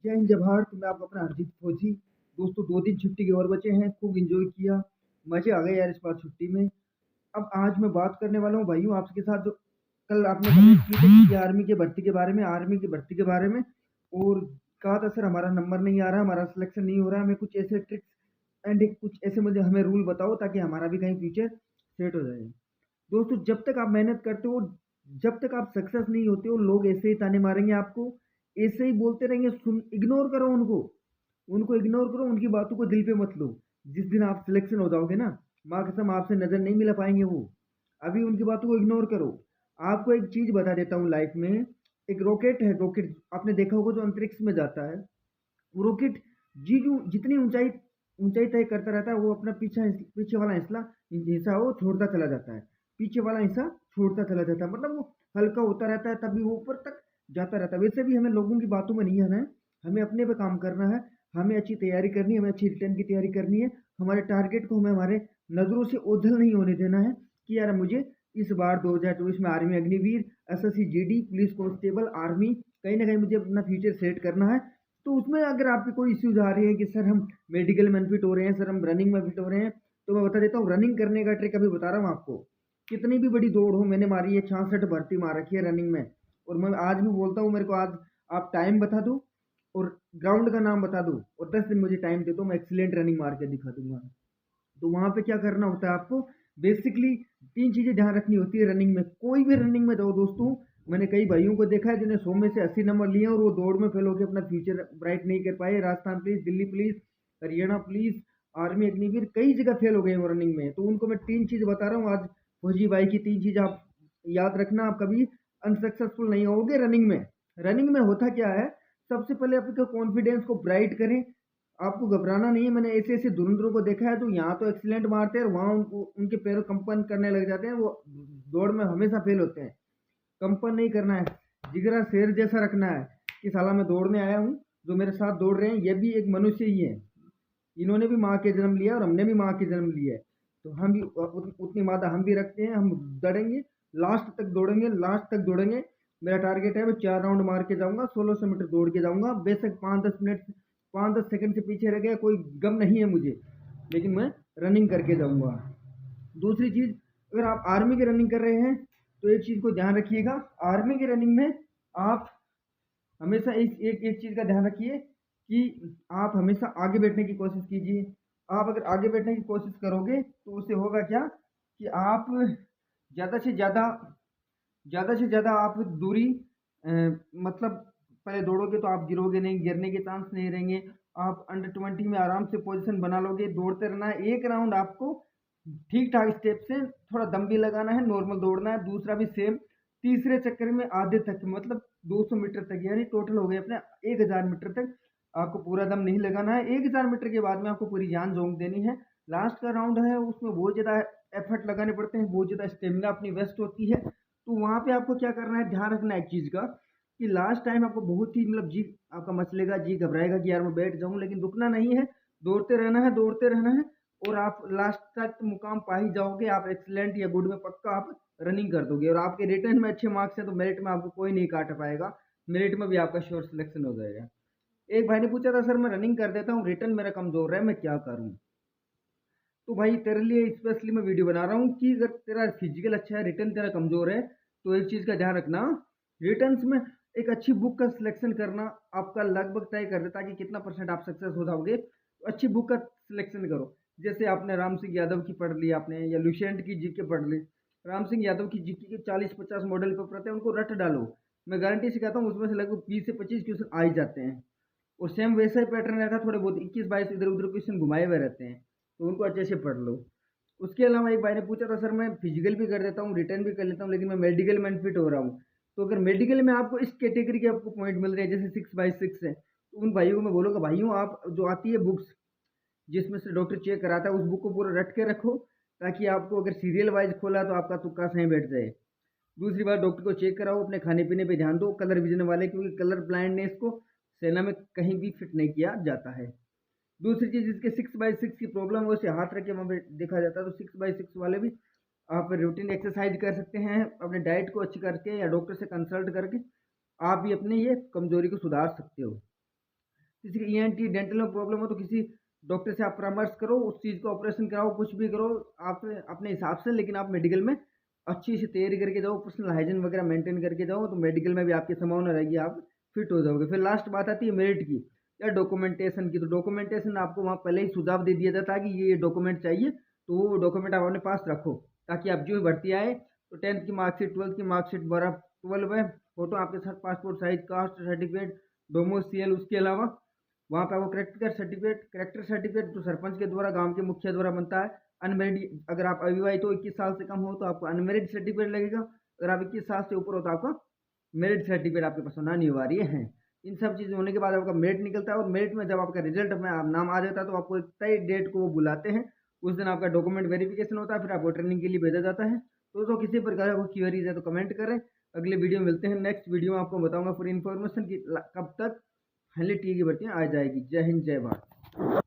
जय हिंद जय भारत। मैं आपका अपना हरजीत फौजी। दोस्तों 2 दिन छुट्टी के और बचे हैं, खूब एंजॉय किया, मज़े आ गए यार इस बार छुट्टी में। अब आज मैं बात करने वाला हूँ भाइयों आपके साथ जो कल आपने कमेंट की थी कि आर्मी की भर्ती के बारे में, और कहा था सर हमारा नंबर नहीं आ रहा, हमारा सिलेक्शन नहीं हो रहा, हमें कुछ ऐसे ट्रिक्स एंड कुछ ऐसे मुझे हमें रूल बताओ ताकि हमारा भी कहीं फ्यूचर सेट हो जाए। दोस्तों जब तक आप मेहनत करते हो, जब तक आप सक्सेस नहीं होते हो, लोग ऐसे ही ताने मारेंगे आपको, ऐसे ही बोलते रहेंगे, सुन इग्नोर करो उनको, उनको इग्नोर करो, उनकी बातों को दिल पे मत लो। जिस दिन आप सिलेक्शन हो जाओगे ना, माँ कसम आपसे नजर नहीं मिला पाएंगे वो। अभी उनकी बातों को इग्नोर करो। आपको एक चीज बता देता हूँ लाइफ में, एक रॉकेट है, रॉकेट आपने देखा होगा जो अंतरिक्ष में जाता है, वो रॉकेट जी जो जितनी ऊंचाई ऊंचाई तय करता रहता है, वो अपना पीछे वाला हिस्सा वो छोड़ता चला जाता है, पीछे वाला हिस्सा छोड़ता चला जाता है, मतलब वो हल्का होता रहता है, तभी वो ऊपर तक जाता रहता है। वैसे भी हमें लोगों की बातों में नहीं आना है, हमें अपने पे काम करना है, हमें अच्छी तैयारी करनी है, हमें अच्छी रिटर्न की तैयारी करनी है। हमारे टारगेट को हमें हमारे नज़रों से ओझल नहीं होने देना है कि यार मुझे इस बार 2024 में army Agniveer, SSC GD, police constable, army, कहीं ना कहीं मुझे अपना फ्यूचर सेट करना है। तो उसमें अगर आपके कोई इश्यूज आ रही है कि सर हम मेडिकल में अनफिट हो रहे हैं, सर हम रनिंग में फिट हो रहे हैं, तो मैं बता देता हूँ रनिंग करने का ट्रिक अभी बता रहा हूँ आपको। कितनी भी बड़ी दौड़ हो, मैंने मारी है 66 भर्ती मार रखी है रनिंग में, और मैं आज भी बोलता हूँ मेरे को आज आप टाइम बता दो और ग्राउंड का नाम बता दो और 10 दिन मुझे टाइम दे दो, मैं एक्सीलेंट रनिंग मार के दिखा दूंगा। तो वहां पे क्या करना होता है आपको, बेसिकली 3 चीजें ध्यान रखनी होती है रनिंग में। कोई भी रनिंग में जाओ दोस्तों, मैंने कई भाइयों को देखा है जिन्हें 100 में से 80 नंबर लिए और वो दौड़ में फेल होकर अपना फ्यूचर ब्राइट नहीं कर पाए। Rajasthan police, Delhi police, Haryana police, army Agniveer, कई जगह फेल हो गए वो रनिंग में। तो उनको मैं 3 चीज बता रहा हूँ आज, फौजी भाई की 3 चीज आप याद रखना, आप कभी अनसक्सेसफुल नहीं होगे रनिंग में। रनिंग में होता क्या है, सबसे पहले अपने कॉन्फिडेंस को ब्राइट करें, आपको घबराना नहीं है। मैंने ऐसे ऐसे धुरंधरों को देखा है जो यहाँ तो एक्सीलेंट मारते हैं, वहाँ उनको उनके पैरों कंपन करने लग जाते हैं, वो दौड़ में हमेशा फेल होते हैं। कंपन नहीं करना है, जिगरा शेर जैसा रखना है कि साला मैं दौड़ने आया हूँ, जो मेरे साथ दौड़ रहे हैं ये भी एक मनुष्य ही है, इन्होंने भी माँ के जन्म लिया और हमने भी माँ के जन्म लिया है, तो हम भी उतनी मादा हम भी रखते हैं। हम दौड़ेंगे, लास्ट तक दौड़ेंगे, लास्ट तक दौड़ेंगे। मेरा टारगेट है मैं 4 राउंड मार के जाऊंगा, 1600 मीटर दौड़ के जाऊंगा, बेशक 5-10 मिनट 5-10 सेकंड से पीछे रह गया कोई गम नहीं है मुझे, लेकिन मैं रनिंग करके जाऊंगा। दूसरी चीज, अगर आप आर्मी की रनिंग कर रहे हैं तो एक चीज को ध्यान रखिएगा, आर्मी की रनिंग में आप हमेशा एक एक एक चीज का ध्यान रखिए कि आप हमेशा आगे बैठने की कोशिश कीजिए। आप अगर आगे बैठने की कोशिश करोगे तो उससे होगा क्या कि आप ज़्यादा से ज़्यादा आप दूरी मतलब पहले दौड़ोगे तो आप गिरोगे नहीं, गिरने के चांस नहीं रहेंगे। आप अंडर 20 में आराम से पोजीशन बना लोगे। दौड़ते रहना है, एक राउंड आपको ठीक ठाक स्टेप से, थोड़ा दम भी लगाना है, नॉर्मल दौड़ना है, दूसरा भी सेम। तीसरे चक्कर में आधे तक मतलब 200 मीटर तक, यानी टोटल हो गए अपने 1000 मीटर तक आपको पूरा दम नहीं लगाना है। 1000 मीटर के बाद में आपको पूरी जान झोंक देनी है। लास्ट का राउंड है, उसमें बहुत ज़्यादा एफर्ट लगाने पड़ते हैं, बहुत ज़्यादा स्टेमिना अपनी वेस्ट होती है। तो वहाँ पे आपको क्या करना है, ध्यान रखना है एक चीज़ का कि लास्ट टाइम आपको बहुत ही मतलब जी आपका मचलेगा, जी घबराएगा कि यार मैं बैठ जाऊँ, लेकिन रुकना नहीं है, दौड़ते रहना है, दौड़ते रहना है, और आप लास्ट तक मुकाम पा ही जाओगे। आप एक्सीलेंट या गुड में पक्का आप रनिंग कर दोगे, और आपके रिटर्न में अच्छे मार्क्स हैं तो मेरिट में आपको कोई नहीं काट पाएगा, मेरिट में भी आपका श्योर सिलेक्शन हो जाएगा। एक भाई ने पूछा था सर मैं रनिंग कर देता हूँ, रिटर्न मेरा कमजोर है, मैं क्या करूँ? तो भाई तेरे लिए स्पेशली मैं वीडियो बना रहा हूँ कि अगर तेरा फिजिकल अच्छा है, रिटर्न तेरा कमजोर है, तो एक चीज़ का ध्यान रखना, रिटर्न्स में एक अच्छी बुक का सिलेक्शन करना आपका लगभग तय कर देता है कि कितना परसेंट आप सक्सेस हो जाओगे। तो अच्छी बुक का सिलेक्शन करो, जैसे आपने राम सिंह यादव की पढ़ ली आपने, या लुसेंट की जीके पढ़ ली। राम सिंह यादव की जीके के 40-50 मॉडल पेपर आते हैं, उनको रट डालो, मैं गारंटी से कहता हूँ उसमें से लगभग 20 से 25 क्वेश्चन आ ही जाते हैं। और सेम वैसा ही पैटर्न रहता है, थोड़े बहुत 21-22 इधर उधर क्वेश्चन घुमाए हुए रहते हैं, तो उनको अच्छे से पढ़ लो। उसके अलावा एक भाई ने पूछा था सर मैं फिजिकल भी कर देता हूँ, रिटर्न भी कर लेता हूँ, लेकिन मैं मेडिकल में अनफिट हो रहा हूँ। तो अगर मेडिकल में आपको इस कैटेगरी के आपको पॉइंट मिल रहे हैं जैसे 6/6 है, तो उन भाइयों को मैं बोलूँगा भाइयों आप जो आती है बुक्स जिसमें से डॉक्टर चेक कराता है, उस बुक को पूरा रट के रखो, ताकि आपको अगर सीरियल वाइज खोला तो आपका तुक्का सही बैठ जाए। दूसरी बात, डॉक्टर को चेक कराओ, अपने खाने पीने पे ध्यान दो, कलर विजन वाले, क्योंकि कलर ब्लाइंडनेस को सेना में कहीं भी फिट नहीं किया जाता है। दूसरी चीज़, जिसके 6/6 की प्रॉब्लम है उसे हाथ रख के वहाँ पे देखा जाता है, तो 6/6 वाले भी आप रूटीन एक्सरसाइज कर सकते हैं, अपने डाइट को अच्छी करके या डॉक्टर से कंसल्ट करके आप भी अपने ये कमजोरी को सुधार सकते हो। किसी की ईएनटी डेंटल में प्रॉब्लम हो तो किसी डॉक्टर से आप परामर्श करो, उस चीज़ का ऑपरेशन कराओ, कुछ भी करो आप अपने हिसाब से, लेकिन आप मेडिकल में अच्छी सी तैयारी करके जाओ, पर्सनल हाइजीन वगैरह मेंटेन करके जाओ, तो मेडिकल में भी आपकी संभावना रहेगी, आप फिट हो जाओगे। फिर लास्ट बात आती है मेरिट की या डॉक्यूमेंटेशन की। तो डॉक्यूमेंटेशन आपको वहाँ पहले ही सुझाव दे दिया जाता है कि ये डॉक्यूमेंट चाहिए, तो वो डॉक्यूमेंट आप अपने पास रखो, ताकि आप जो भी भर्ती आए तो 10th की मार्कशीट, 12th की मार्कशीट, 12 में फोटो आपके साथ, पासपोर्ट साइज, कास्ट सर्टिफिकेट, डोमोसियल, उसके अलावा वहाँ पे आपको करेक्टर सर्टिफिकेट जो सरपंच के द्वारा, गांव के मुखिया द्वारा बनता है। अनमेरिड, अगर आप अविवाहित हो, 21 साल से कम हो, तो आपको अनमेरिड सर्टिफिकेट लगेगा। अगर आप 21 साल से ऊपर हो तो आपका मेरिट सर्टिफिकेट आपके पास होना अनिवार्य है। इन सब चीज़ें होने के बाद आपका मेरिट निकलता है, और मेरिट में जब आपका रिजल्ट में नाम आ जाता है तो आपको एक तय डेट को वो बुलाते हैं। उस दिन आपका डॉक्यूमेंट वेरिफिकेशन होता है, फिर आपको ट्रेनिंग के लिए भेजा जाता है। तो किसी प्रकार का क्वेरीज है तो कमेंट करें। अगले वीडियो में मिलते हैं। नेक्स्ट वीडियो में आपको बताऊंगा पूरी इन्फॉर्मेशन की कब तक फाइनली टी की भर्तियाँ आ जाएगी। जय हिंद, जय भारत।